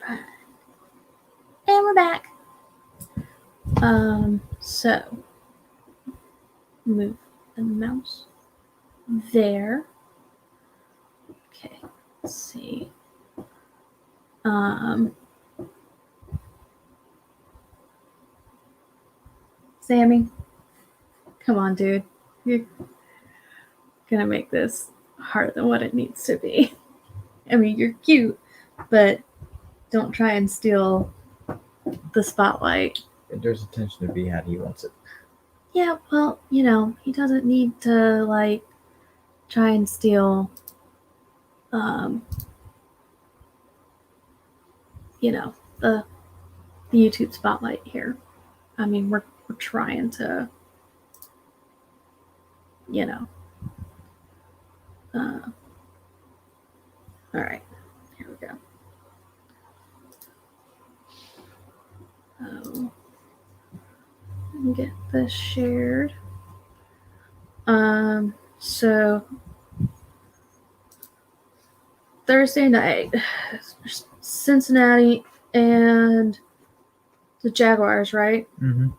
And we're back. So move the mouse there. Okay, let's see. Sammy, come on, dude. You're gonna make this harder than what it needs to be. I mean, you're cute, but don't try and steal the spotlight. There's attention to be had. He wants it. Yeah, well, he doesn't need to, try and steal, the YouTube spotlight here. I mean, we're trying to, all right, here we go. Get this shared. So Thursday night, Cincinnati and the Jaguars, right? Mm-hmm.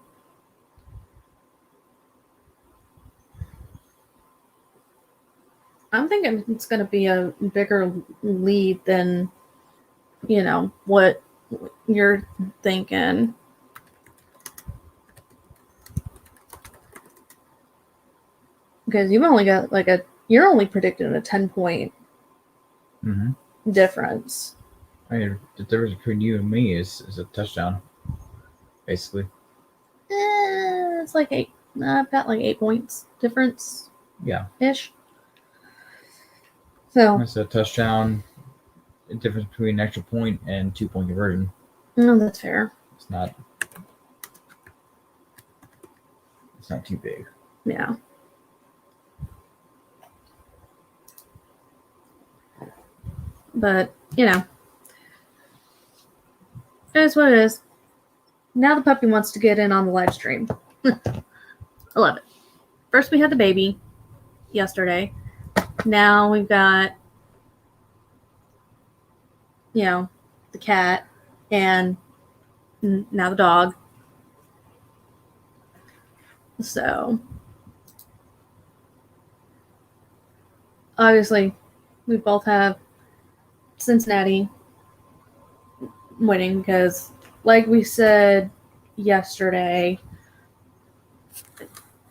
I'm thinking it's going to be a bigger lead than, what you're thinking. Because you've only got you're only predicting a 10-point difference. I mean, the difference between you and me is a touchdown, basically. It's like 8. I've got 8 points difference. Yeah. Ish. So it's a touchdown. The difference between an extra point and 2-point conversion. No, that's fair. It's not too big. Yeah. But, it is what it is. Now the puppy wants to get in on the live stream. I love it. First we had the baby yesterday. Now we've got, the cat and now the dog. So, obviously, we both have Cincinnati winning because, like we said yesterday,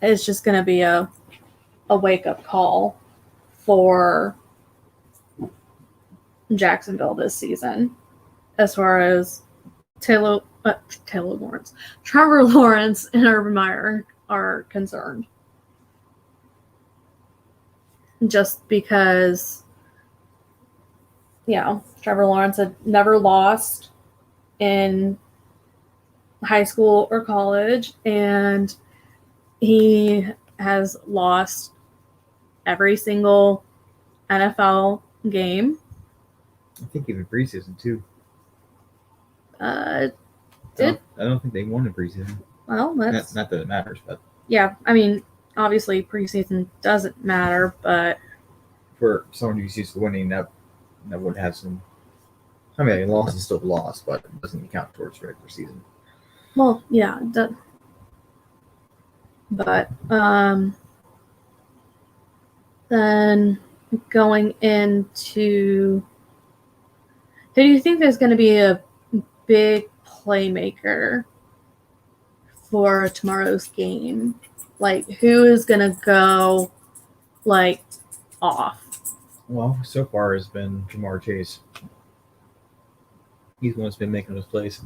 it's just going to be a wake-up call for Jacksonville this season as far as Trevor Lawrence and Urban Meyer are concerned. Just because, Trevor Lawrence had never lost in high school or college, and he has lost every single NFL game. I think even preseason too. I don't think they won the preseason. Well, that's not that it matters, but yeah, I mean, obviously preseason doesn't matter, but for someone who's used to winning, that would have some. I mean, a loss is still a loss, but it doesn't count towards regular season. Well, yeah, but then going into, who do you think there's going to be a big playmaker for tomorrow's game? Who is going to go, off? Well, so far has been Jamar Chase. He's the one that's been making those plays.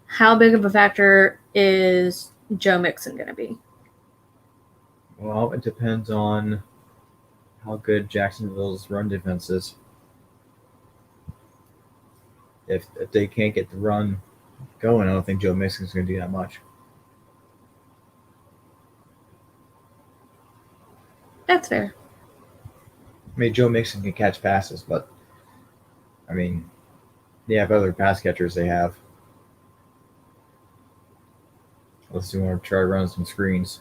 How big of a factor is Joe Mixon going to be? Well, it depends on how good Jacksonville's run defense is. If they can't get the run going, I don't think Joe Mixon's going to do that much. That's fair. I mean, Joe Mixon can catch passes, but I mean, they have other pass catchers they have. Unless you want to try to run some screens.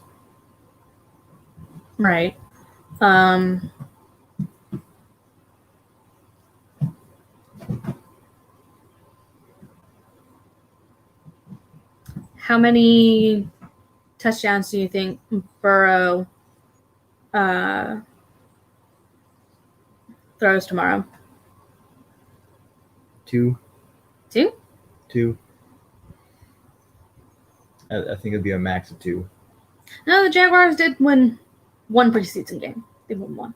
Right. How many touchdowns do you think Burrow throws tomorrow? 2. 2? 2. I think it'd be a max of 2. No, the Jaguars did win one preseason game. They won one.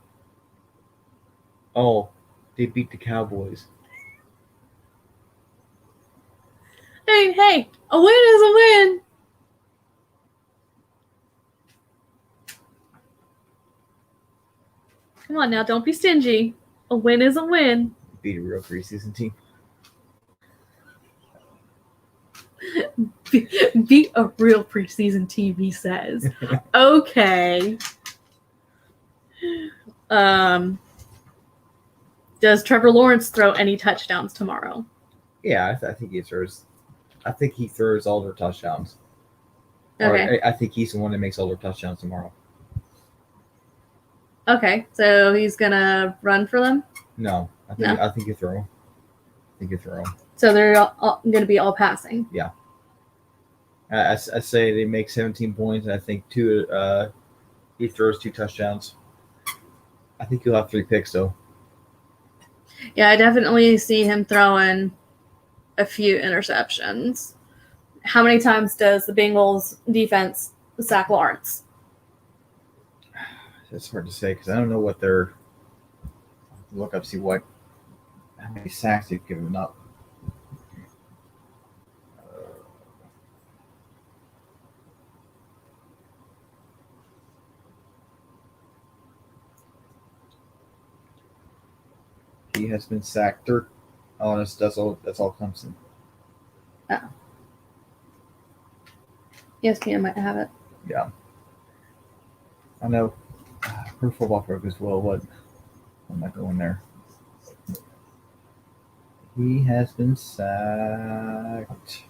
Oh, they beat the Cowboys. Hey, a win is a win. Come on now, don't be stingy. A win is a win. Beat a real preseason team. Beat a real preseason team, he says. Okay. Does Trevor Lawrence throw any touchdowns tomorrow? Yeah, I think he throws. I think he throws all their touchdowns. Okay. I think he's the one that makes all their touchdowns tomorrow. Okay, so he's gonna run for them? No, I think you throw. So they're all gonna be all passing. Yeah. I say they make 17 points, and I think he throws 2 touchdowns. I think he'll have 3 picks though. Yeah, I definitely see him throwing a few interceptions. How many times does the Bengals defense sack Lawrence? It's hard to say because I don't know what they're. Look up, see how many sacks they've given up. He has been sacked 3. Oh, that's all Clemson. Oh. ESPN might have it. Yeah. I know. Pro Football Focus will. What? I'm not going there. He has been sacked.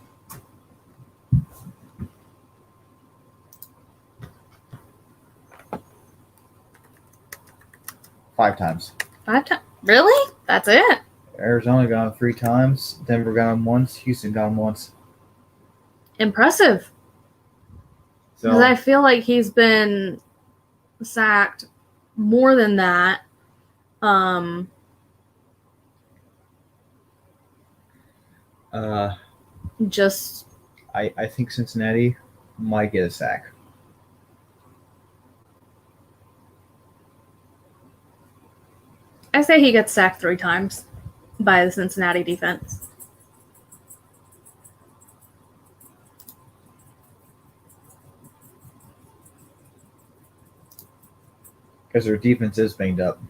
Five times. 5 times? Really? That's it? Arizona got him 3 times. Denver got him once. Houston got him once. Impressive. So Because I feel like he's been sacked more than that. Just I think Cincinnati might get a sack. I say he gets sacked 3 times by the Cincinnati defense. Because their defense is banged up.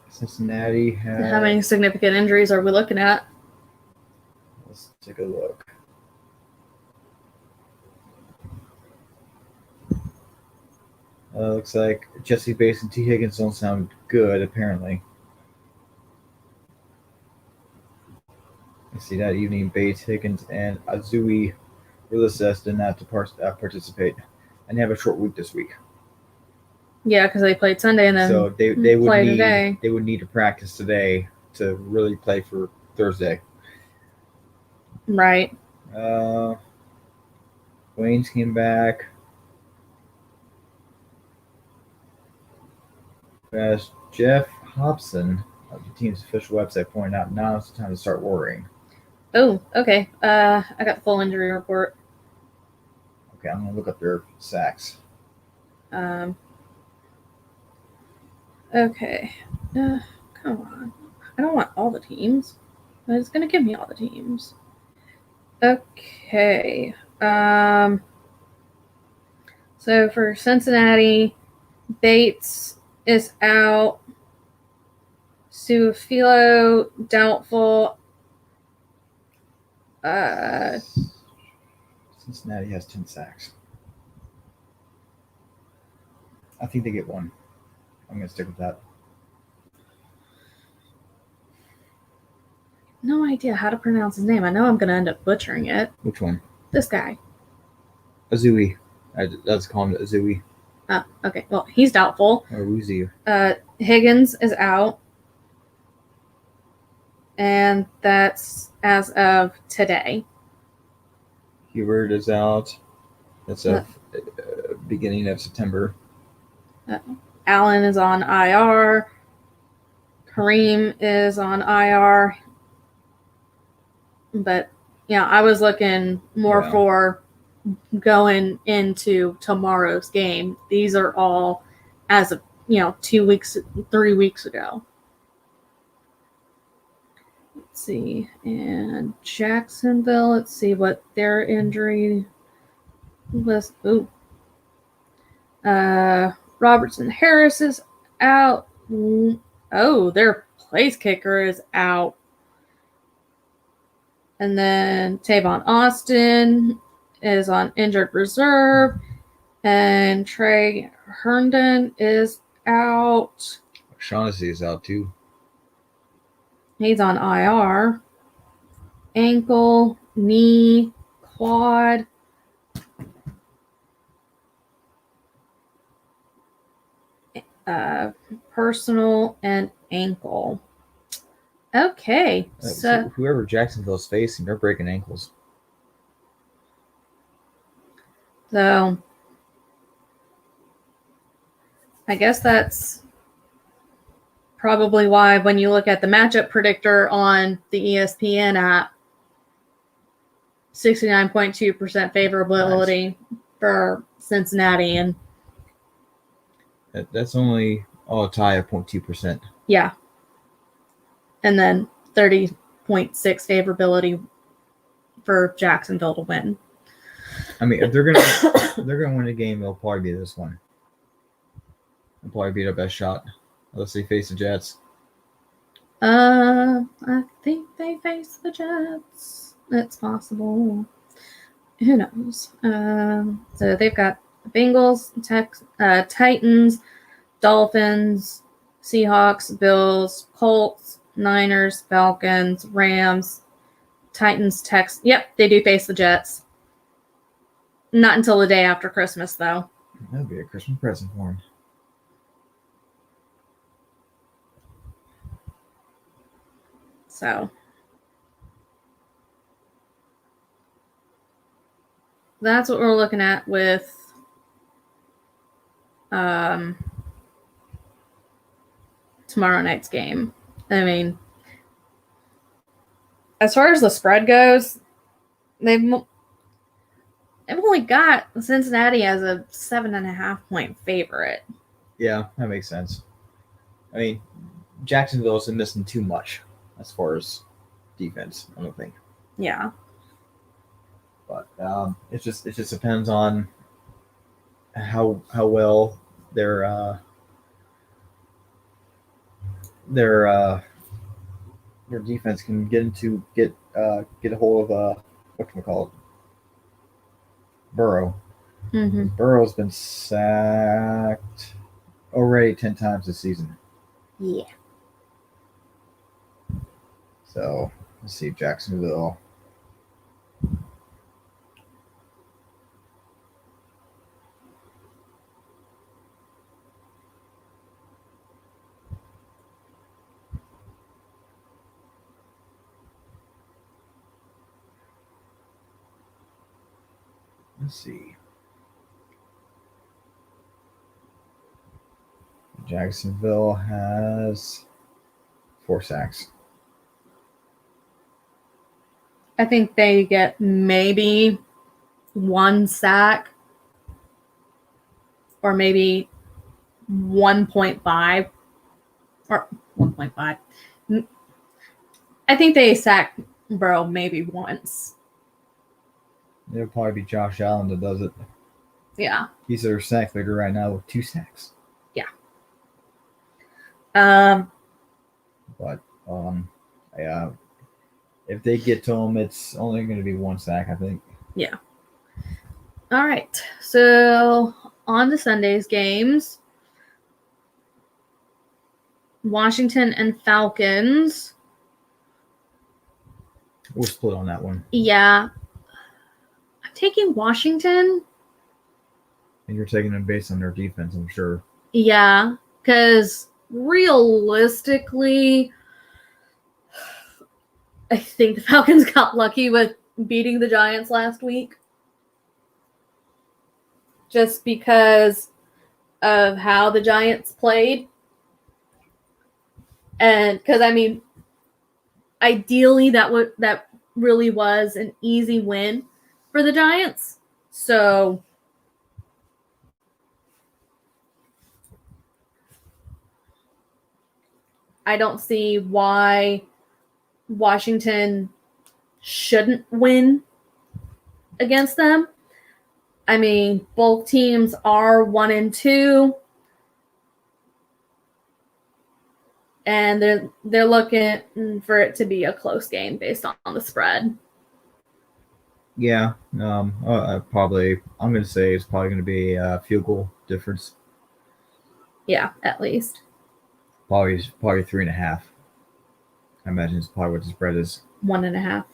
Cincinnati has. How many significant injuries are we looking at? Let's take a look. Looks like Jesse Bates and T. Higgins don't sound good, apparently. I see that evening, Bates, Higgins, and Azui Ulises did not participate and have a short week this week. Yeah, because they played Sunday and then so they would need to practice today to really play for Thursday. Right. Wayne's came back. As Jeff Hobson of the team's official website pointed out, now it's time to start worrying. Oh, okay. I got the full injury report. Okay, I'm gonna look up their sacks. Okay. Come on. I don't want all the teams, but it's gonna give me all the teams. Okay. So for Cincinnati, Bates is out. Suafilo, doubtful. Cincinnati has 10 sacks. I think they get 1. I'm going to stick with that. No idea how to pronounce his name. I know I'm going to end up butchering it. Which one? This guy. Azui. Let's call him Azui. Oh, okay. Well, he's doubtful. Or Uzi. Higgins is out. And that's as of today. Hubert is out. That's a beginning of September. Allen is on IR. Kareem is on IR. But, I was looking more for going into tomorrow's game. These are all as of, 2 weeks, 3 weeks ago. Let's see. And Jacksonville, let's see what their injury list. Ooh. Robertson Harris is out. Oh, their place kicker is out. And then Tavon Austin is on injured reserve. And Trey Herndon is out. Shaughnessy is out too. He's on IR. Ankle, knee, quad. Personal and ankle. Okay. So whoever Jacksonville's facing, they're breaking ankles. So I guess that's probably why when you look at the matchup predictor on the ESPN app, 69.2% favorability for Cincinnati. And that's only a tie of 0.2%. Yeah. And then 30.6 favorability for Jacksonville to win. I mean, if they're gonna win a game, it'll probably be this one. It'll probably be their best shot. Unless they face the Jets. I think they face the Jets. It's possible. Who knows? So they've got the Bengals, Titans, Dolphins, Seahawks, Bills, Colts, Niners, Falcons, Rams, Titans, Texans. Yep, they do face the Jets. Not until the day after Christmas, though. That'd be a Christmas present for him. So that's what we're looking at with tomorrow night's game. I mean, as far as the spread goes, they've only got Cincinnati as a 7.5 point favorite. Yeah, that makes sense. I mean, Jacksonville isn't missing too much as far as defense, I don't think. Yeah. But it just depends on how well their defense can get a hold of whatchamacallit, Burrow. Mm-hmm. Burrow's been sacked already 10 times this season. Yeah. So let's see, Jacksonville. Let's see. Jacksonville has 4 sacks. I think they get maybe 1 sack or maybe 1.5 or 1.5. I think they sack Burrow maybe once. It'll probably be Josh Allen that does it. Yeah. He's their sack leader right now with 2 sacks. Yeah. But yeah, if they get to him, it's only going to be 1 sack, I think. Yeah. All right. So on to Sunday's games. Washington and Falcons. We'll split on that one. Yeah. I'm taking Washington. And you're taking them based on their defense, I'm sure. Yeah, because realistically, I think the Falcons got lucky with beating the Giants last week. Just because of how the Giants played. And because, I mean, ideally that really was an easy win for the Giants. So I don't see why Washington shouldn't win against them. I mean, both teams are 1-2, and they're looking for it to be a close game based on the spread. Yeah, probably. I'm going to say it's probably going to be a field goal difference. Yeah, at least. Probably 3.5. I imagine it's probably what the spread is. 1.5.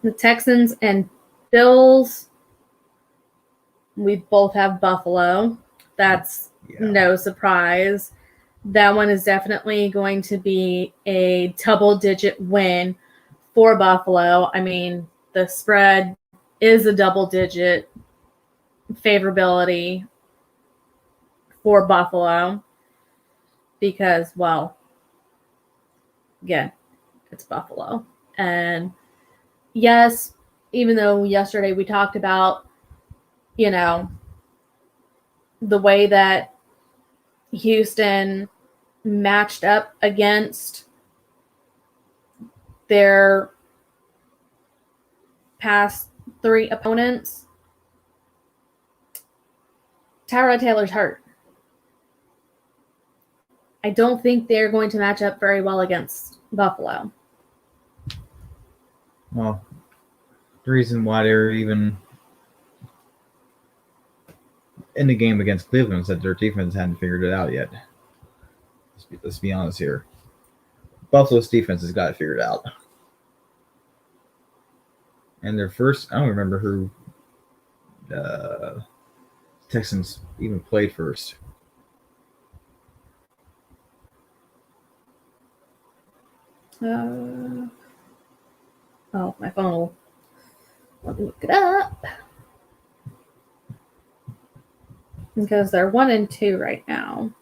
The Texans and Bills. We both have Buffalo. That's no surprise. That one is definitely going to be a double-digit win for Buffalo. I mean, the spread is a double-digit favorability for Buffalo because, well, again, it's Buffalo. And yes, even though yesterday we talked about, the way that Houston matched up against their past 3 opponents, Tyrod Taylor's hurt. I don't think they're going to match up very well against Buffalo. Well, the reason why they're even in the game against Cleveland is that their defense hadn't figured it out yet. Let's be honest here. Buffalo's defense has got it figured out. And their first, I don't remember who Texans even played first. My phone will let me look it up. Because they're 1-2 right now.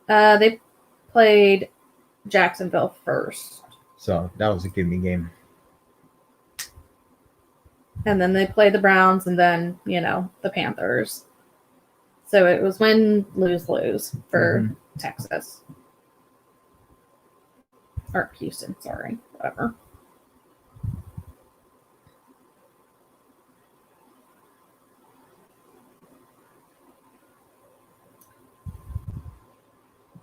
They played Jacksonville first. So that was a give-me game. And then they played the Browns and then, the Panthers. So it was win, lose, lose for Texas. Or Houston, sorry. Whatever.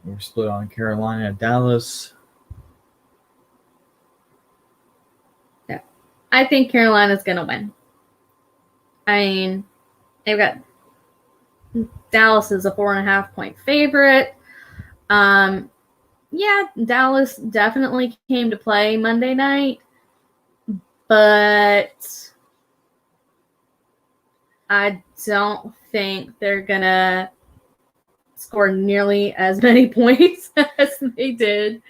We're split on Carolina, Dallas. Yeah. I think Carolina's going to win. I mean, they've got Dallas is a 4.5-point favorite. Yeah, Dallas definitely came to play Monday night, but I don't think they're going to score nearly as many points as they did.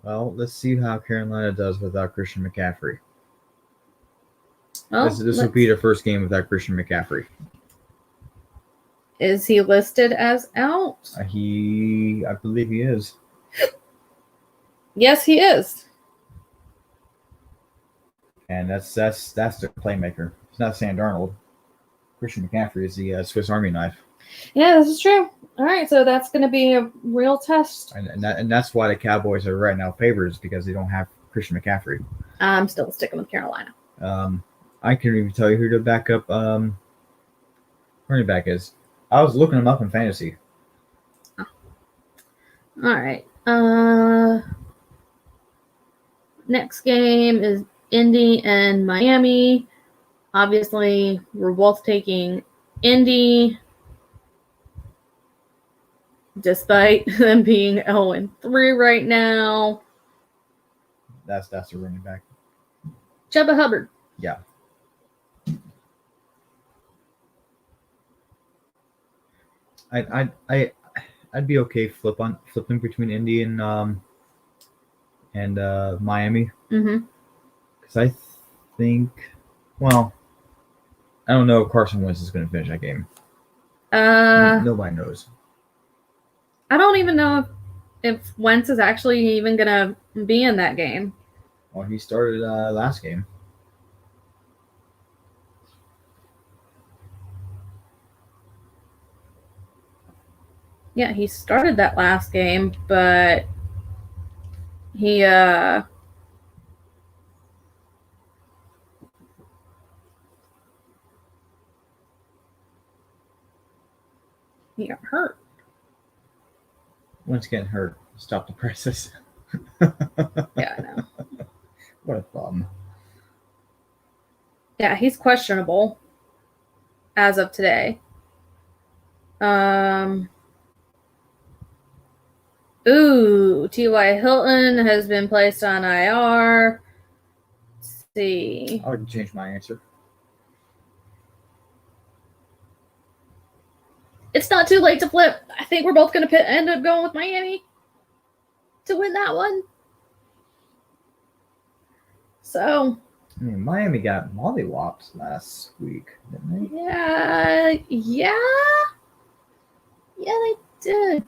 Well, let's see how Carolina does without Christian McCaffrey. Well, this will be their first game without Christian McCaffrey. Is he listed as out? I believe he is. Yes, he is. And that's their playmaker. It's not Sam Darnold. Christian McCaffrey is the Swiss Army knife. Yeah, this is true. All right, so that's going to be a real test. And that's why the Cowboys are right now favorites, because they don't have Christian McCaffrey. I'm still sticking with Carolina. I can even tell you who the backup running back is. I was looking him up in fantasy. Oh. All right. Next game is Indy and Miami. Obviously, we're both taking Indy, despite them being 0-3 right now. That's the running back. Chuba Hubbard. Yeah. I'd be okay flipping between Indy and Miami Mm-hmm. because I think, well, I don't know if Carson Wentz is going to finish that game. Nobody knows. I don't even know if Wentz is actually even gonna be in that game. Well, he started last game. Yeah, he started that last game, but he he got hurt. Wentz getting hurt. Stop the presses. Yeah, I know. What a bum. Yeah, he's questionable as of today. T.Y. Hilton has been placed on IR. Let's see. I would change my answer. It's not too late to flip. I think we're both going to end up going with Miami to win that one. So. I mean, Miami got mollywopped last week, didn't they? Yeah, they did.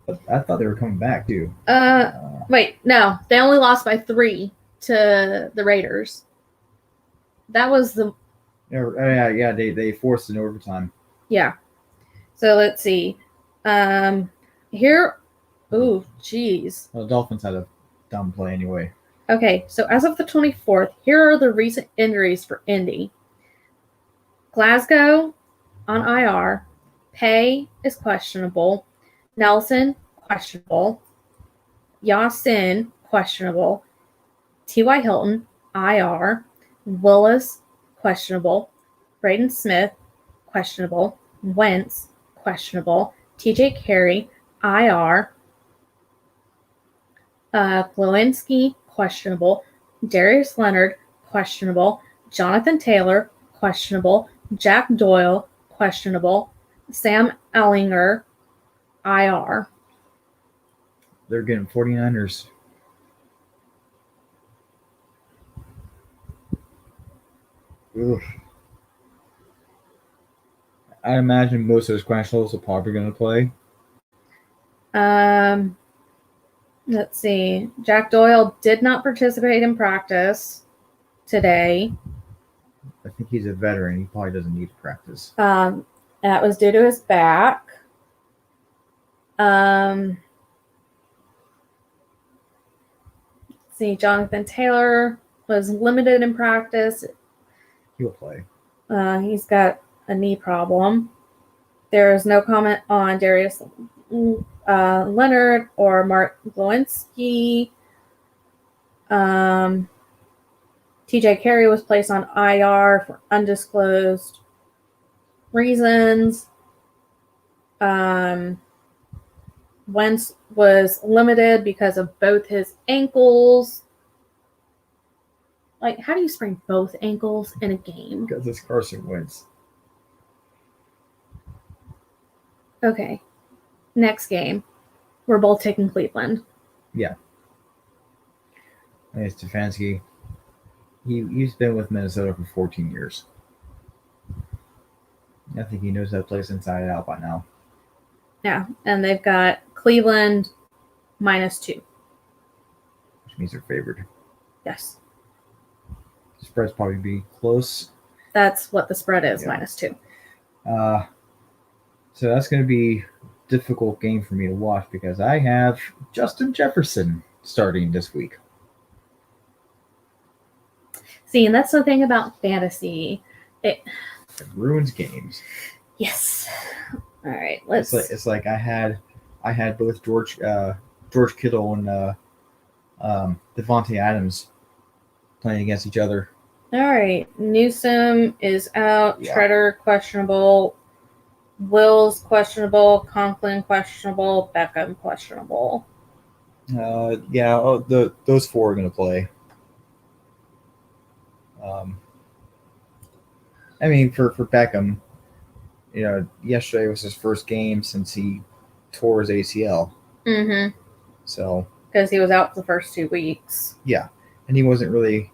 But I thought they were coming back too. Wait, no, they only lost by 3 to the Raiders. That was the. Yeah. They forced an overtime. Yeah. So let's see. Here. Ooh, geez. Well, the Dolphins had a dumb play anyway. Okay, so as of the 24th, here are the recent injuries for Indy. Glasgow on IR. Pay is questionable. Nelson, questionable. Yasin, questionable. T.Y. Hilton, IR. Willis, questionable. Braden Smith, questionable. Wentz, questionable. T.J. Carey, IR. Glowinski, questionable. Darius Leonard, questionable. Jonathan Taylor, questionable. Jack Doyle, questionable. Sam Ellinger, IR. They're getting 49ers. Ugh. I imagine most of those questionables are probably going to play. Let's see. Jack Doyle did not participate in practice today. I think he's a veteran. He probably doesn't need to practice. That was due to his back. Let's see. Jonathan Taylor was limited in practice. He'll play. He's got a knee problem. There is no comment on Darius Leonard or Mark Glowinski. T.J. Carey was placed on IR for undisclosed reasons. Wentz was limited because of both his ankles. Like, how do you sprain both ankles in a game? Because it's Carson Wentz. Okay. Next game. We're both taking Cleveland. Yeah. And Stefanski. He's been with Minnesota for 14 years. I think he knows that place inside out by now. Yeah, and they've got Cleveland -2. Which means they're favored. Yes. The spread's probably be close. That's what the spread is, Yeah. -2. So that's going to be a difficult game for me to watch because I have Justin Jefferson starting this week. See, and that's the thing about fantasy. It ruins games. Yes. All right. Let's. It's like I had both George Kittle and Devontae Adams playing against each other. All right. Newsom is out. Yeah. Treader questionable. Wills questionable. Conklin questionable. Beckham questionable. Those 4 are going to play. I mean, for Beckham, yesterday was his first game since he tore his ACL. Mm-hmm. So Because he was out for the first 2 weeks. yeah, and he wasn't really,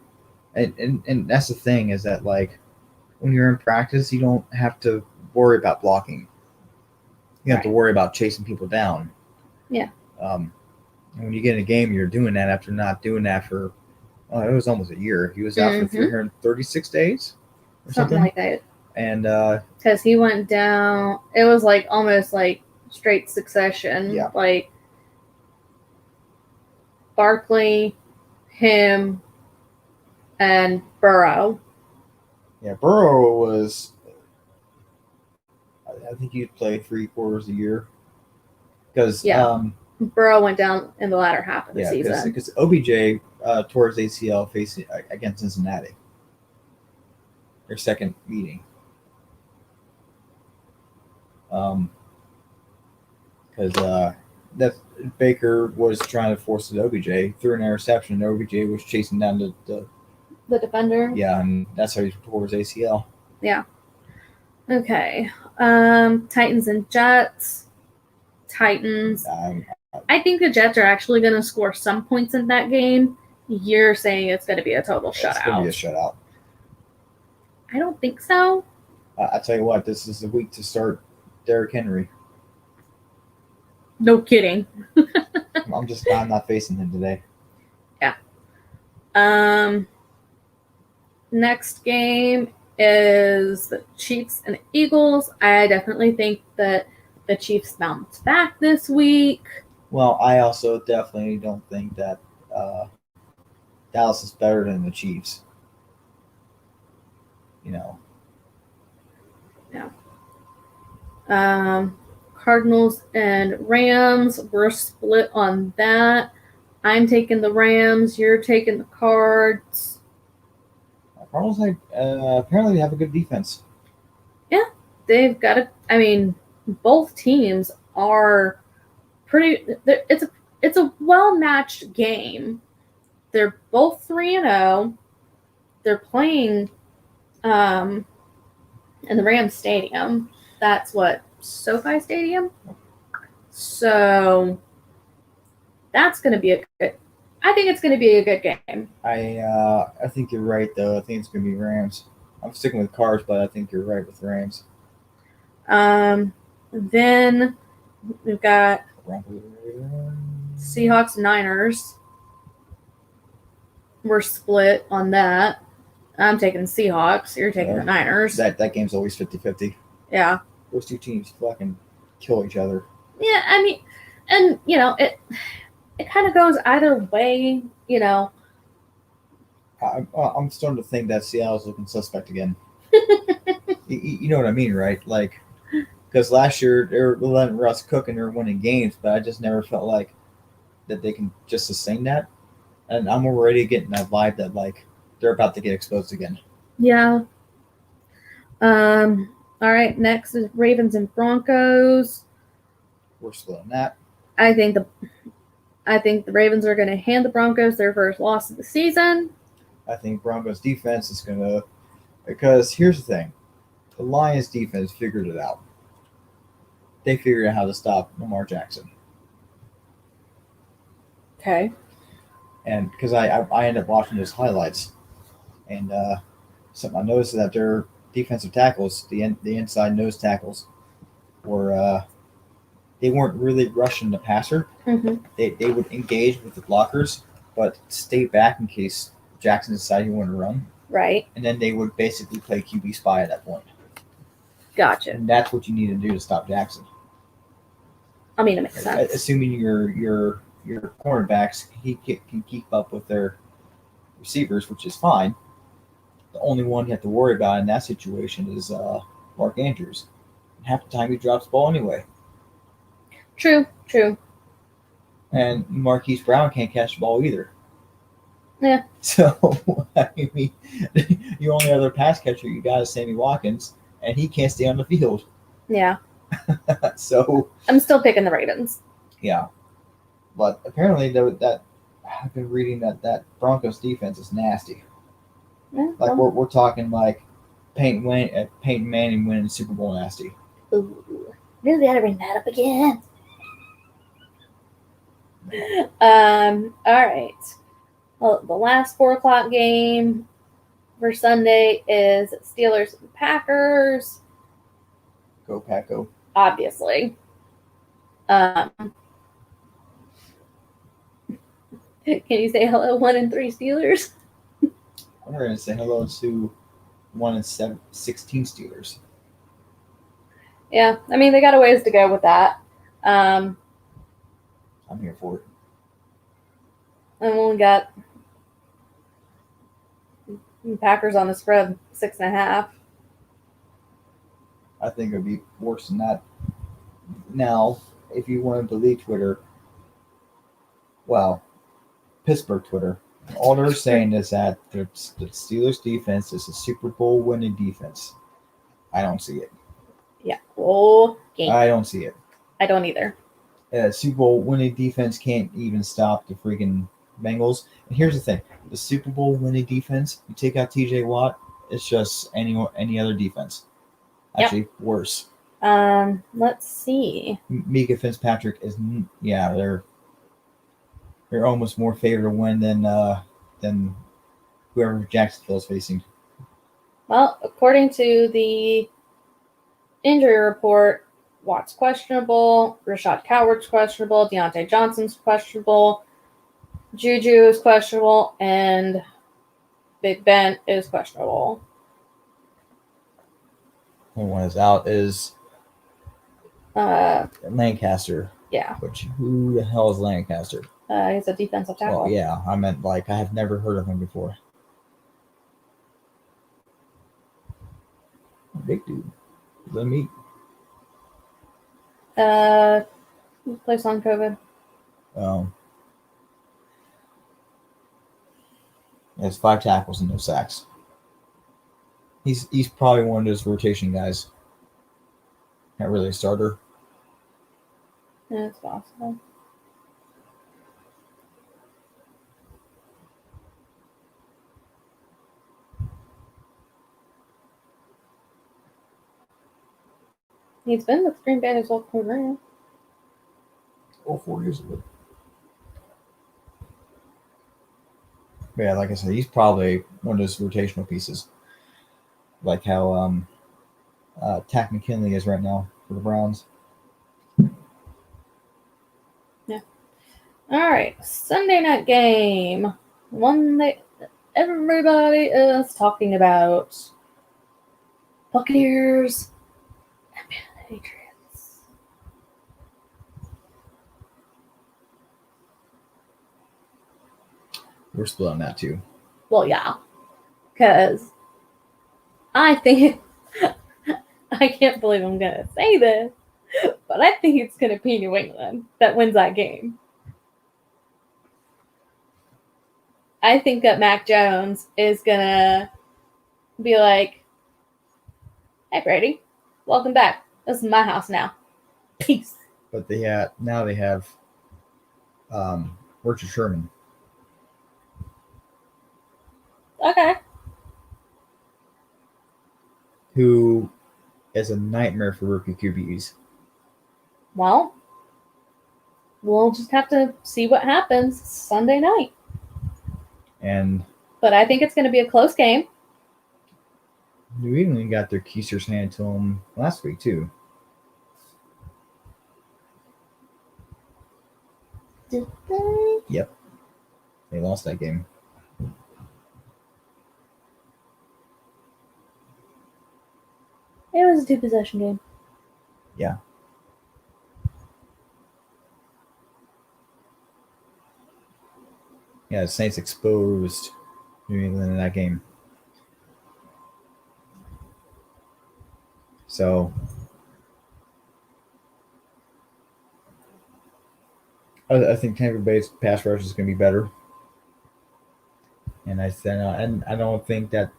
and that's the thing is that like when you're in practice, you don't have to worry about blocking. You have to worry about chasing people down. Yeah. And when you get in a game, you're doing that after not doing that for, it was almost a year. He was out for 336 days or something like that. And because he went down, it was like almost like straight succession. Yeah. Like Barkley, him, and Burrow. Yeah, Burrow was, I think he'd play 3/4 a year. Because Burrow went down in the latter half of the season. Because OBJ tore his ACL facing against Cincinnati. Their second meeting. Because that Baker was trying to force it to OBJ, threw an interception, and OBJ was chasing down the defender. Yeah, and that's how he tore his ACL. Yeah. Okay. Titans and Jets. Titans. I think the Jets are actually going to score some points in that game. You're saying it's going to be a total shutout. It's going to be a shutout. I don't think so. I tell you what, this is the week to start Derrick Henry. No kidding. I'm not facing him today. Yeah. Next game is the Chiefs and Eagles. I definitely think that the Chiefs bounce back this week. Well, I also definitely don't think that Dallas is better than the Chiefs. Yeah. Cardinals and Rams. We're split on that. I'm taking the Rams. You're taking the Cards. Cardinals apparently have a good defense. Yeah, they've got a. I mean, both teams are pretty. It's a well-matched game. They're both 3-0. They're playing in the Rams Stadium. That's what, SoFi Stadium? So that's going to be I think it's going to be a good game. I think you're right, though. I think it's going to be Rams. I'm sticking with Cards, but I think you're right with Rams. Then we've got Seahawks Niners. We're split on that. I'm taking the Seahawks. You're taking the Niners. That game's always 50-50. Yeah. Those two teams fucking kill each other. Yeah, I mean, and, it kind of goes either way, I'm starting to think that Seattle's looking suspect again. You know what I mean, right? Like, because last year they were letting Russ cook and they were winning games, but I just never felt like that they can just sustain that. And I'm already getting that vibe that like they're about to get exposed again. Yeah. All right. Next is Ravens and Broncos. We're split on that. I think the Ravens are going to hand the Broncos their first loss of the season. I think Broncos defense is going to, because here's the thing, the Lions defense figured it out. They figured out how to stop Lamar Jackson. Okay. And because I ended up watching those highlights, and something I noticed is that their defensive tackles, the inside nose tackles, were they weren't really rushing the passer. Mm-hmm. They would engage with the blockers, but stay back in case Jackson decided he wanted to run. Right. And then they would basically play QB spy at that point. Gotcha. And that's what you need to do to stop Jackson. I mean, it makes sense. Assuming your cornerbacks can keep up with their receivers, which is fine. The only one you have to worry about in that situation is Mark Andrews. And half the time he drops the ball anyway. True. And Marquise Brown can't catch the ball either. Yeah. So, I mean, your only other pass catcher you got is Sammy Watkins, and he can't stay on the field. Yeah. So I'm still picking the Ravens. Yeah. But apparently that I've been reading that Broncos defense is nasty. Yeah, like we're talking like Peyton Manning winning Super Bowl nasty. Ooh. Really got to bring that up again. All right. Well, the last 4 o'clock game for Sunday is Steelers and Packers. Go Pack, go. Obviously. Can you say hello, 1-3 Steelers? We're going to say hello to 1-16 Steelers. Yeah, I mean, they got a ways to go with that. I'm here for it. And we only got Packers on the spread 6.5. I think it would be worse than that. Now, if you want to delete Twitter, well, Pittsburgh Twitter, all they're saying is that the Steelers defense is a Super Bowl winning defense. I don't see it. Yeah, whole game. I don't see it. I don't either. Super Bowl winning defense can't even stop the freaking Bengals. And here's the thing: the Super Bowl winning defense, you take out T.J. Watt, it's just any other defense. Actually, worse. Let's see. Mika Fitzpatrick is they're almost more favored to win than whoever Jacksonville's facing. Well, according to the injury report, Watt's questionable, Rashad Coward's questionable, Deontay Johnson's questionable, Juju is questionable, and Big Ben is questionable. Only one is out is Lancaster. Yeah. Which, who the hell is Lancaster? He's a defensive tackle. Oh, yeah. I meant, I have never heard of him before. Big dude. The meat. Place on COVID. He has 5 tackles and no sacks. He's probably one of those rotation guys. Not really a starter. Yeah, it's possible. He's been with Green Bay his whole career. All 4 years of it. But yeah, like I said, he's probably one of those rotational pieces. Like how Tack McKinley is right now for the Browns. Yeah. All right. Sunday night game. One that everybody is talking about. Buccaneers and Patriots. We're split on that too. Well, yeah. Because I think, I can't believe I'm going to say this, but I think it's going to be New England that wins that game. I think that Mac Jones is going to be like, hey, Brady, welcome back. This is my house now. Peace. But now they have Richard Sherman. Okay. Who is a nightmare for rookie QBs. Well, we'll just have to see what happens Sunday night. But I think it's going to be a close game. New England got their keisters handed to them last week too. Did they? Yep. They lost that game. It was a 2-possession game. Yeah. Yeah, the Saints exposed New England in that game. So I think Tampa Bay's pass rush is going to be better. And I don't think that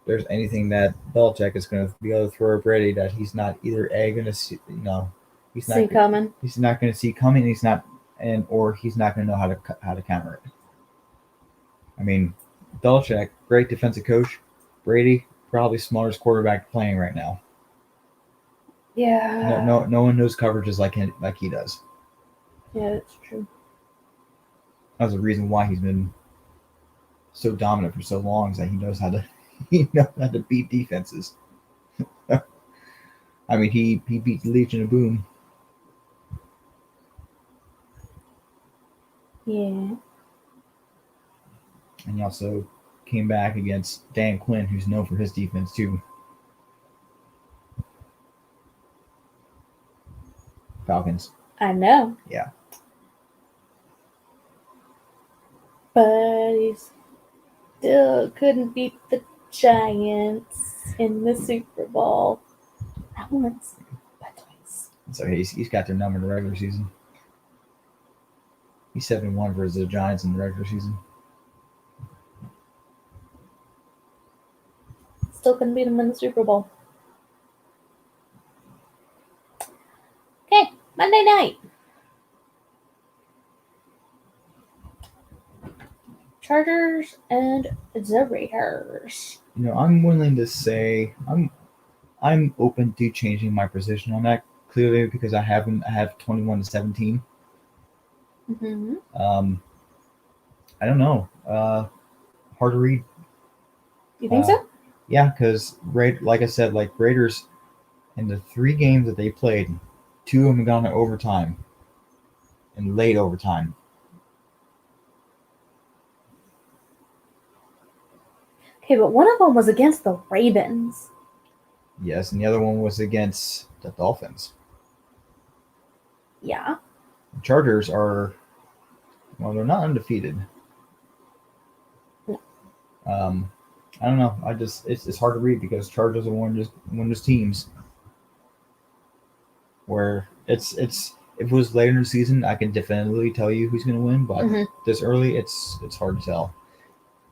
there's anything that Belichick is going to be able to throw at Brady that he's not either going to see, he's not coming. He's not going to see coming. Or he's not going to know how to counter it. I mean, Belichick, great defensive coach. Brady, probably smartest quarterback playing right now. Yeah. No one knows coverages like he does. Yeah, that's true. That's the reason why he's been so dominant for so long, is that he knows how to beat defenses. I mean, he beat the Legion of Boom. Yeah. And he also came back against Dan Quinn, who's known for his defense too. Falcons. I know. Yeah. But he still couldn't beat the Giants in the Super Bowl. Not once, but twice. So he's got their number in the regular season. He's 7-1 versus the Giants in the regular season. Still couldn't beat him in the Super Bowl. Okay, Monday night. Chargers and the Raiders. I'm willing to say I'm open to changing my position on that, clearly, because I have 21-17. Mm-hmm. I don't know. Hard to read. You think so? Yeah, because like I said, like Raiders, in the 3 games that they played, 2 of them have gone to overtime, and late overtime. Okay, but one of them was against the Ravens. Yes, and the other one was against the Dolphins. Yeah. The Chargers are, well, they're not undefeated. No. I don't know. It's hard to read because Chargers are one of those teams where it's if it was later in the season, I can definitively tell you who's going to win, but this early, it's hard to tell.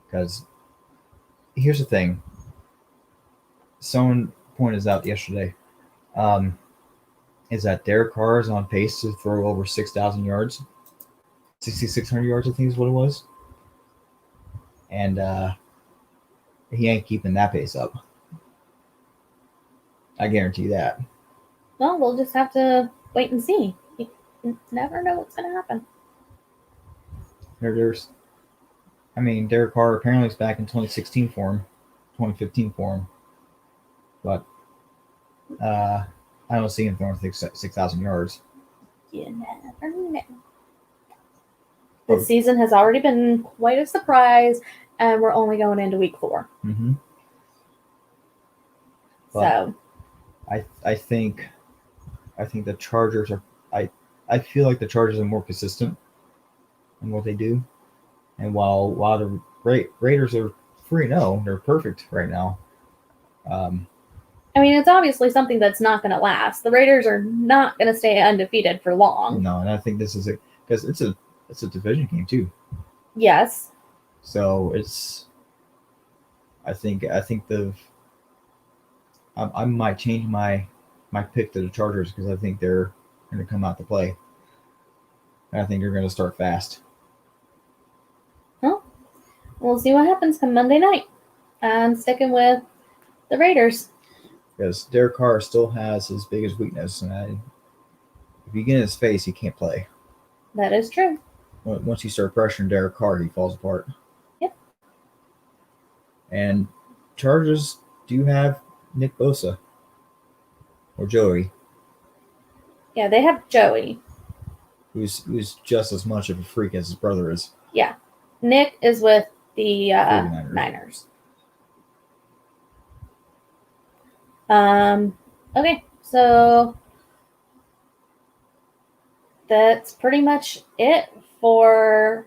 Because here's the thing. Someone pointed out yesterday, is that Derek Carr is on pace to throw over 6,000 yards, 6,600 yards, I think is what it was, and he ain't keeping that pace up. I guarantee that. Well, we'll just have to wait and see. You never know what's going to happen. Derek Carr apparently is back in 2016 form, 2015 form, but I don't see him throwing 6,000 yards. You never know. This season has already been quite a surprise, and we're only going into week 4. Mm-hmm. So, I think the Chargers are. I feel like the Chargers are more consistent in what they do, and while the Raiders are 3-0, they're perfect right now. it's obviously something that's not going to last. The Raiders are not going to stay undefeated for long. No, and I think this is because it's a division game too. Yes. So I think I might change my pick to the Chargers because I think they're going to come out to play. And I think they're going to start fast. Well, we'll see what happens come Monday night. I'm sticking with the Raiders. Because Derek Carr still has his biggest weakness, and if you get in his face, he can't play. That is true. Once you start pressuring Derek Carr, he falls apart. Yep. And Chargers do have Nick Bosa. Or Joey. Yeah, they have Joey. Who's just as much of a freak as his brother is. Yeah. Nick is with the Niners. Okay, so that's pretty much it for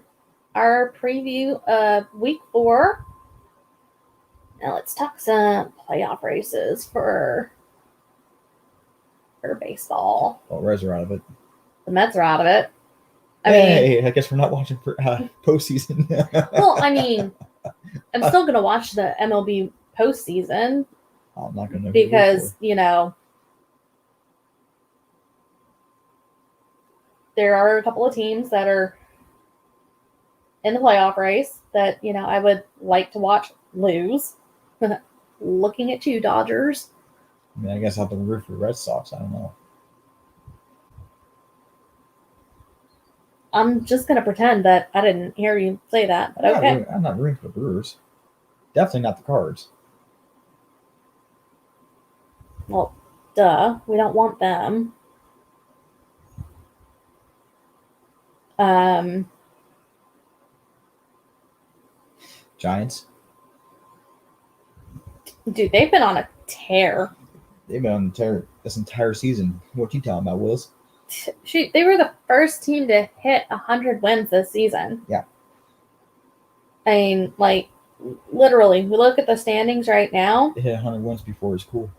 our preview of week 4. Now let's talk some playoff races for baseball. Well, Reds are out of it. The Mets are out of it. I guess we're not watching postseason. Well, I'm still going to watch the MLB postseason. I'm not going to. Because, there are a couple of teams that are in the playoff race that, I would like to watch lose. Looking at you, Dodgers. I guess I'll have to root for the Red Sox. I don't know. I'm just gonna pretend that I didn't hear you say that, but okay. I'm not rooting for the Brewers. Definitely not the Cards. Well, duh. We don't want them. Giants. Dude, they've been on a tear. They've been on this entire season. What you talking about, Willis? Shoot, they were the first team to hit 100 wins this season. Yeah. I mean, like, literally, we look at the standings right now. They hit 100 wins before it's cool.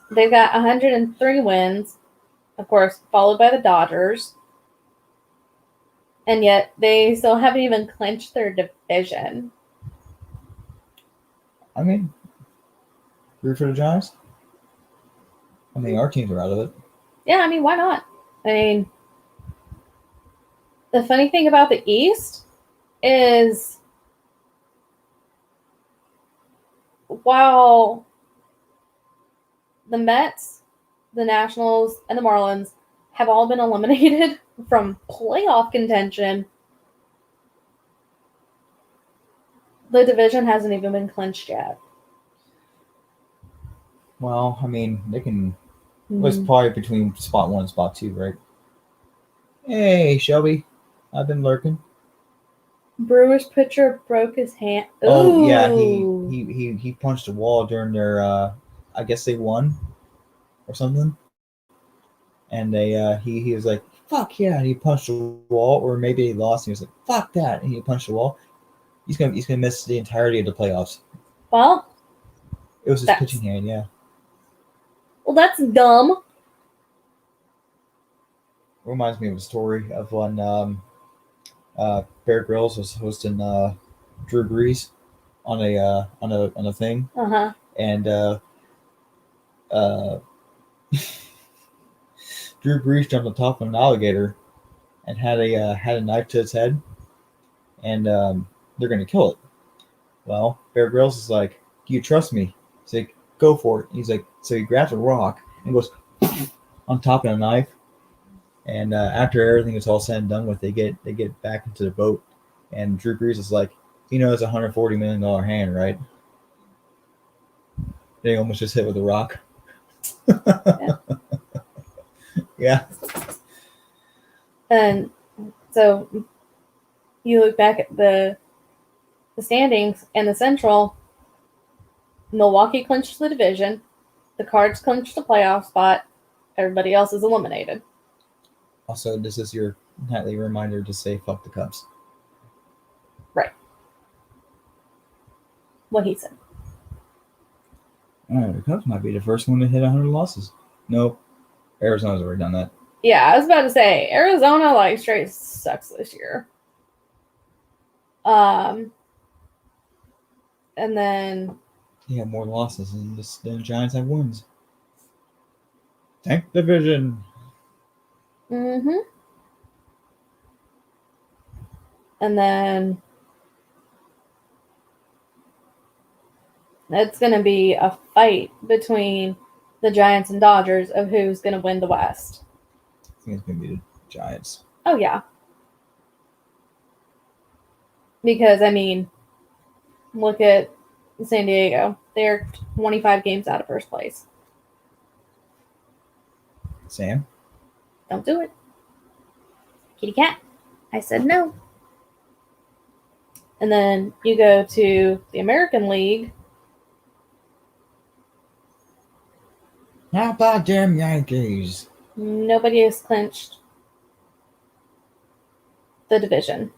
They've got 103 wins, of course, followed by the Dodgers. And yet they still haven't even clinched their division. I mean, root for the Giants? I mean, our teams are out of it. Yeah, I mean, why not? I mean, the funny thing about the East is while the Mets, the Nationals, and the Marlins have all been eliminated from playoff contention, the division hasn't even been clinched yet. Well, I mean, they can. It's probably between spot 1 and spot 2, right? Hey, Shelby, I've been lurking. Brewers pitcher broke his hand. Ooh. Oh yeah, he punched a wall during their. I guess they won, or something. And he was like, "Fuck yeah!" And he punched a wall, or maybe he lost. And he was like, "Fuck that!" And he punched a wall. He's gonna miss the entirety of the playoffs. Well, it was his pitching hand, yeah. Well, that's dumb. It reminds me of a story of when Bear Grylls was hosting Drew Brees on a thing, and Drew Brees jumped on top of an alligator and had a knife to its head, and they're gonna kill it. Well, Bear Grylls is like, "Do you trust me?" He's like, "Go for it." He's like, so he grabs a rock and goes on top of a knife. And after everything is all said and done with, they get back into the boat, and Drew Brees is like, it's a $140 million hand, right? They almost just hit with a rock. Yeah. And so you look back at the standings and the Central. Milwaukee clinched the division. The Cards clinched the playoff spot. Everybody else is eliminated. Also, this is your nightly reminder to say fuck the Cubs. Right. What he said. The Cubs might be the first one to hit 100 losses. Nope. Arizona's already done that. Yeah, I was about to say, Arizona, straight sucks this year. And then... They have more losses than the Giants have wins. Tank division. Mm-hmm. And then it's going to be a fight between the Giants and Dodgers of who's going to win the West. I think it's going to be the Giants. Oh, yeah. Because, I mean, look at San Diego. They're 25 games out of first place. Sam? Don't do it. Kitty cat. I said no. And then you go to the American League. How about them Yankees? Nobody has clinched the division.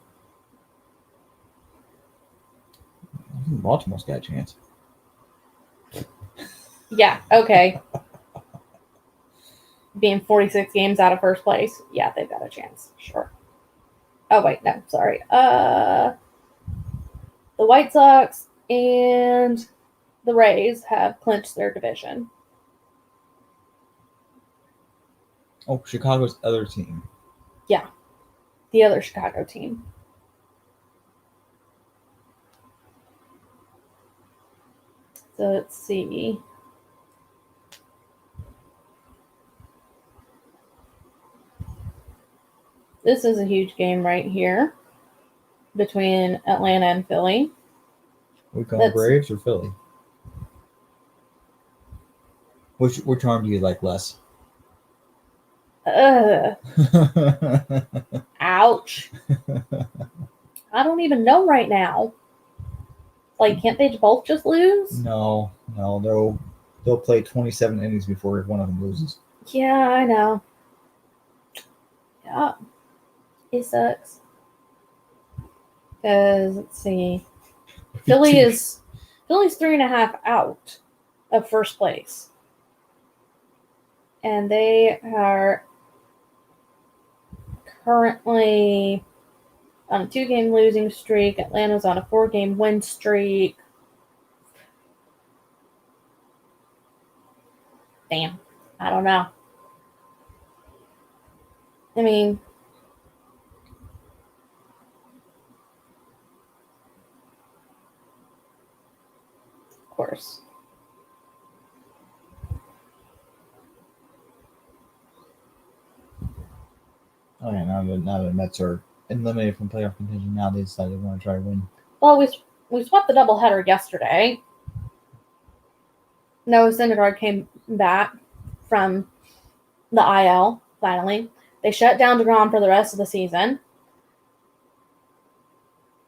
Baltimore's got a chance. Yeah, okay. Being 46 games out of first place, yeah, they've got a chance. Sure. Oh, wait, no, sorry. The White Sox and the Rays have clinched their division. Oh, Chicago's other team. Yeah, the other Chicago team. So let's see. This is a huge game right here between Atlanta and Philly. We call Braves or Philly? Which arm do you like less? Ouch. I don't even know right now. Like, can't they both just lose? No. They'll play 27 innings before one of them loses. Yeah, I know. Yeah. It sucks. Because, let's see. Philly's 3.5 out of first place. And they are currently on a 2-game losing streak. Atlanta's on a 4-game win streak. Damn. I don't know. I mean, of course. Oh yeah, now the Mets are eliminated from playoff contention. Now they decided they want to try to win. Well, we swept the doubleheader yesterday. Noah Syndergaard came back from the IL, finally. They shut down DeGrom for the rest of the season.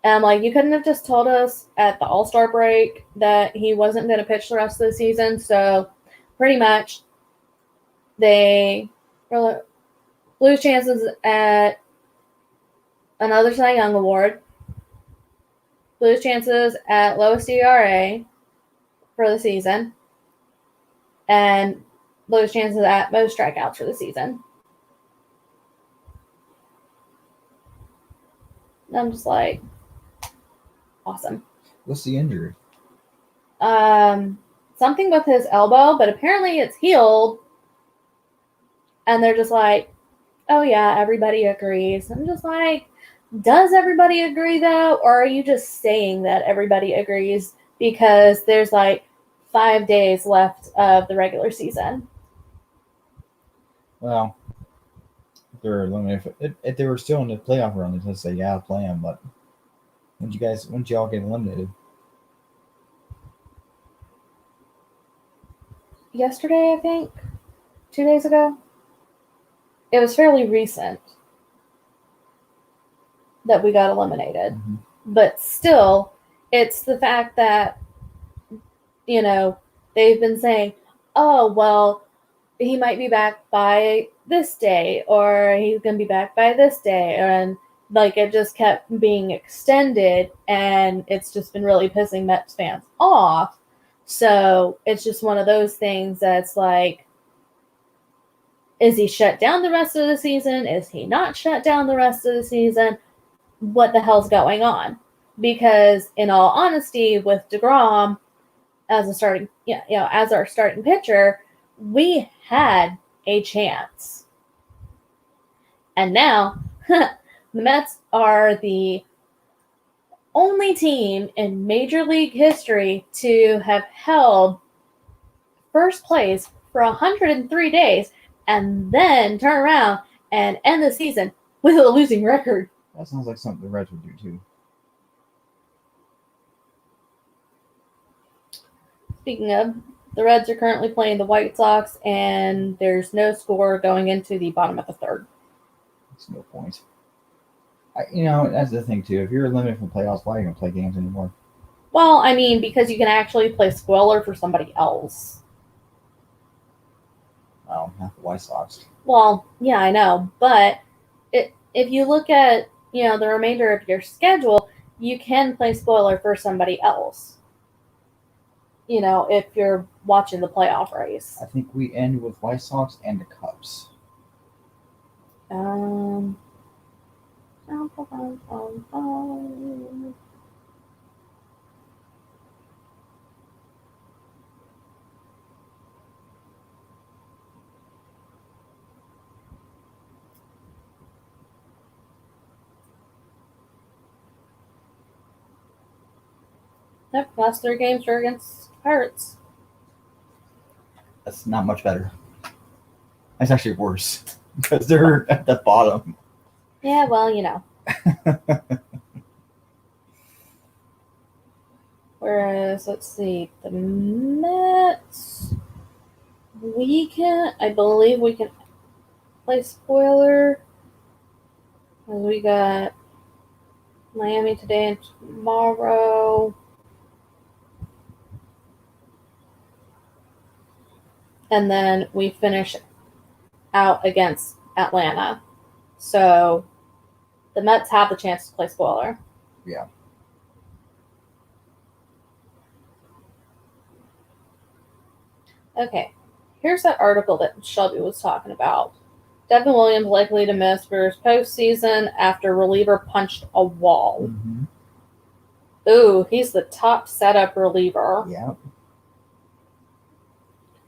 And I'm like, you couldn't have just told us at the All-Star break that he wasn't going to pitch the rest of the season. So pretty much they lose chances at another Cy Young Award, lose chances at lowest ERA for the season, and lose chances at most strikeouts for the season. And I'm just like, awesome. What's the injury? Something with his elbow, but apparently it's healed. And they're just like, oh yeah, everybody agrees. I'm just like, does everybody agree though? Or are you just saying that everybody agrees because there's like 5 days left of the regular season? Well, if they're eliminated, if they were still in the playoff run, they'd just say, yeah, I'll play them. But when did y'all get eliminated? Yesterday, I think. 2 days ago. It was fairly recent that we got eliminated. Mm-hmm. But still, it's the fact that, you know, they've been saying, oh, well, he might be back by this day, or he's going to be back by this day. And, like, it just kept being extended, and it's just been really pissing Mets fans off. So it's just one of those things that's like, is he shut down the rest of the season? Is he not shut down the rest of the season? What the hell's going on? Because in all honesty, with DeGrom as as our starting pitcher, we had a chance. And now the Mets are the only team in Major League history to have held first place for 103 days and then turn around and end the season with a losing record. That sounds like something the Reds would do too. Speaking of, the Reds are currently playing the White Sox, and there's no score going into the bottom of the third. That's no point. That's the thing too. If you're eliminated from playoffs, why are you going to play games anymore? Well, I mean, because you can actually play spoiler for somebody else. Well, not the White Sox. Well, yeah, I know. But if you look at, the remainder of your schedule, you can play spoiler for somebody else. If you're watching the playoff race. I think we end with White Sox and the Cubs. Yep, last 3 games were against Pirates. That's not much better. That's actually worse because they're at the bottom. Yeah, well, you know. Whereas, let's see, the Mets, I believe we can play spoiler. We got Miami today and tomorrow. And then we finish out against Atlanta. So the Mets have the chance to play spoiler. Yeah. Okay, here's that article that Shelby was talking about. Devin Williams likely to miss first postseason after reliever punched a wall. Mm-hmm. Ooh, he's the top setup reliever. Yeah.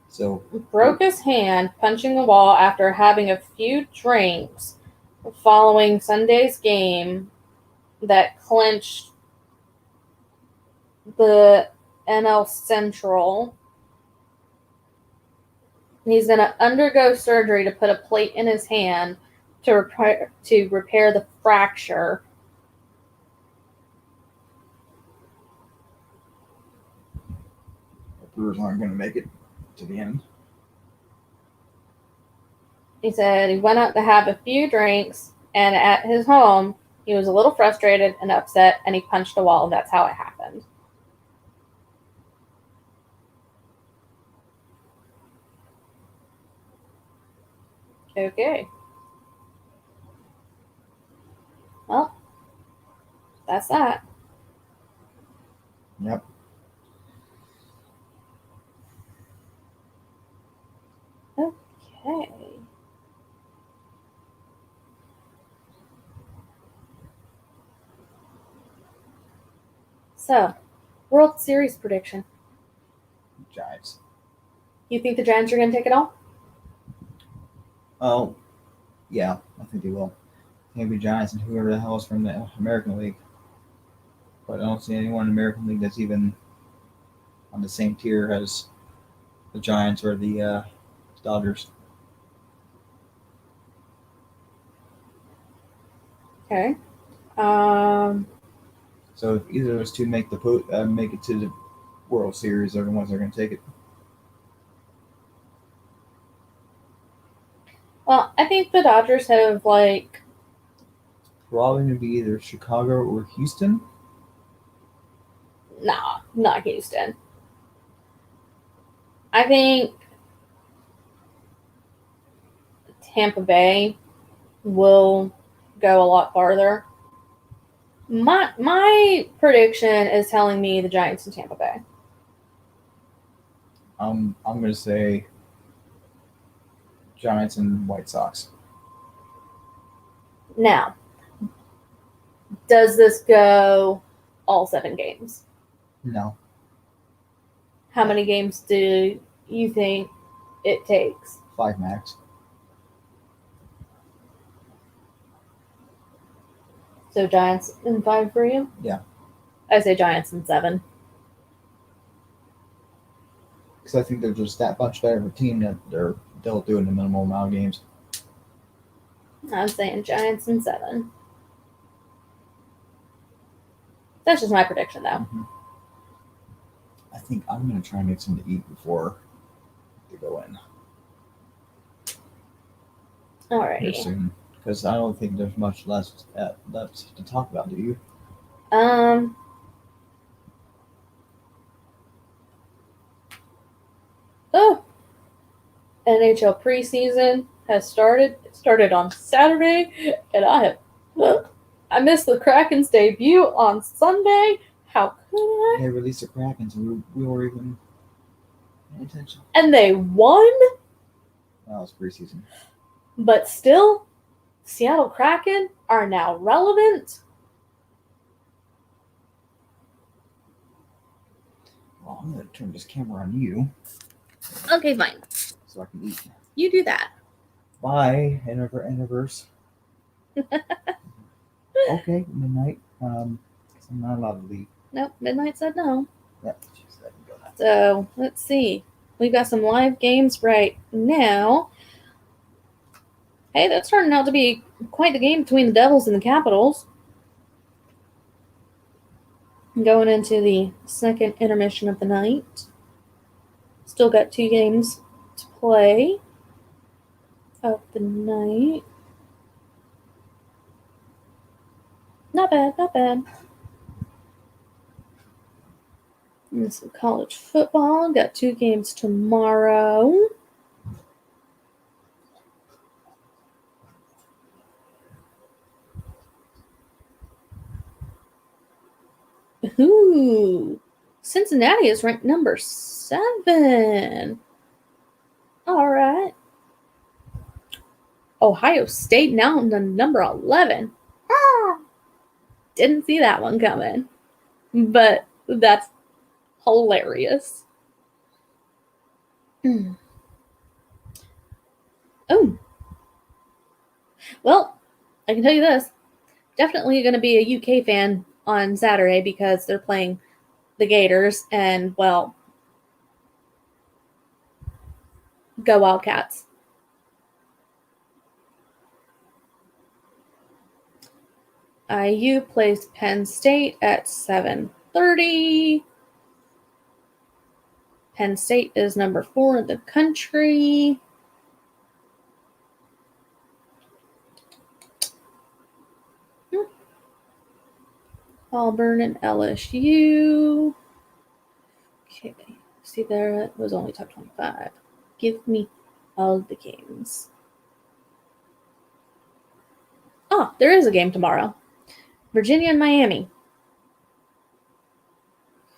So broke his hand punching the wall after having a few drinks following Sunday's game that clinched the NL Central. He's going to undergo surgery to put a plate in his hand to repair the fracture. the Brewers aren't going to make it to the end. He said he went out to have a few drinks, and at his home, he was a little frustrated and upset, and he punched a wall, and that's how it happened. Okay. Well, that's that. Yep. Okay. So, World Series prediction. Giants. You think the Giants are going to take it all? Oh, yeah, I think they will. Maybe Giants and whoever the hell is from the American League. But I don't see anyone in the American League that's even on the same tier as the Giants or the Dodgers. Okay. So if either of those two make it to the World Series, they're the ones that are going to take it. Well, I think the Dodgers have, probably going to be either Chicago or Houston. Nah, not Houston. I think Tampa Bay will go a lot farther. My prediction is telling me the Giants and Tampa Bay. I'm going to say Giants and White Sox. Now, does this go all 7 games? No. How many games do you think it takes? 5 max. So Giants in 5 for you? Yeah. I say Giants in 7. Because I think they're just that much better of a team that they'll do in the minimal amount of games. I'm saying Giants in 7. That's just my prediction, though. Mm-hmm. I think I'm going to try and get something to eat before they go in. Alrighty. Here soon. Because I don't think there's much left to talk about, do you? Oh, NHL preseason has started. It started on Saturday, and I missed the Kraken's debut on Sunday. How could I? They released the Kraken, so we weren't even paying attention. And they won? That was preseason. But still, Seattle Kraken are now relevant. Well, I'm going to turn this camera on you. Okay, fine. So I can eat. You do that. Bye, Universe. Okay, midnight. I'm not allowed to leave. Nope, Midnight said no. Yep, she said go now. So, let's see. We've got some live games right now. Hey, that's turning out to be quite the game between the Devils and the Capitals. Going into the second intermission of the night. Still got 2 games to play of the night. Not bad, not bad. And some college football. Got 2 games tomorrow. Ooh. Cincinnati is ranked number 7. All right. Ohio State now to number 11. Didn't see that one coming. But that's hilarious. Oh. Well, I can tell you this. Definitely going to be a UK fan on Saturday because they're playing the Gators and, well, go Wildcats. IU plays Penn State at 7:30. Penn State is number 4 in the country. Auburn and LSU. Okay, see there, it was only top 25. Give me all the games. Oh, there is a game tomorrow. Virginia and Miami.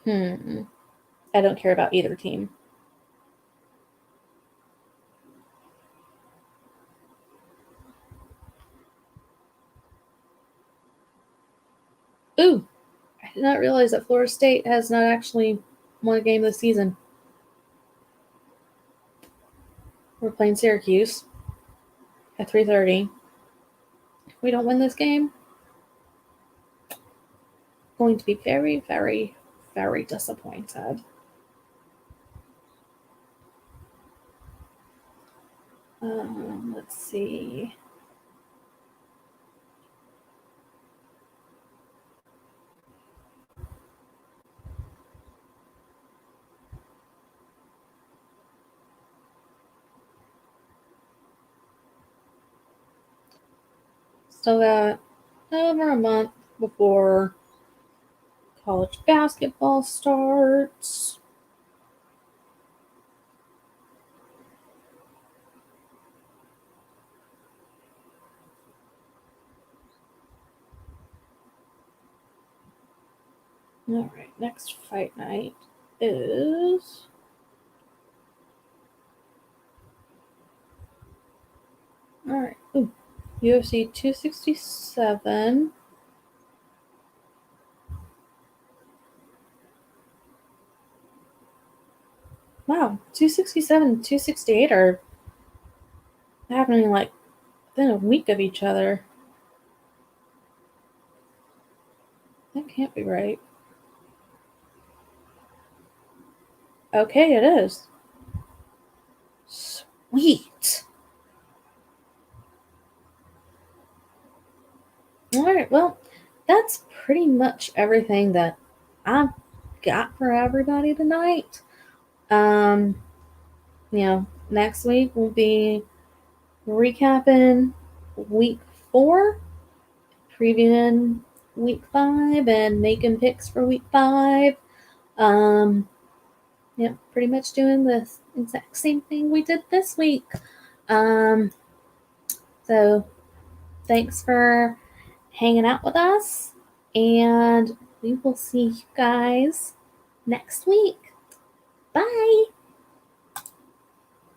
I don't care about either team. Ooh, I did not realize that Florida State has not actually won a game this season. We're playing Syracuse at 3:30. If we don't win this game, I'm going to be very, very, very disappointed. Let's see. Still got over a month before college basketball starts. All right, next fight night is all right. Ooh, UFC 267. Wow, 267 and 268 are happening like within a week of each other. That can't be right. Okay, it is. Sweet. All right, well, that's pretty much everything that I've got for everybody tonight. Next week we'll be recapping week 4, previewing week 5, and making picks for week 5. Pretty much doing the exact same thing we did this week. So thanks for hanging out with us, and we will see you guys next week. Bye.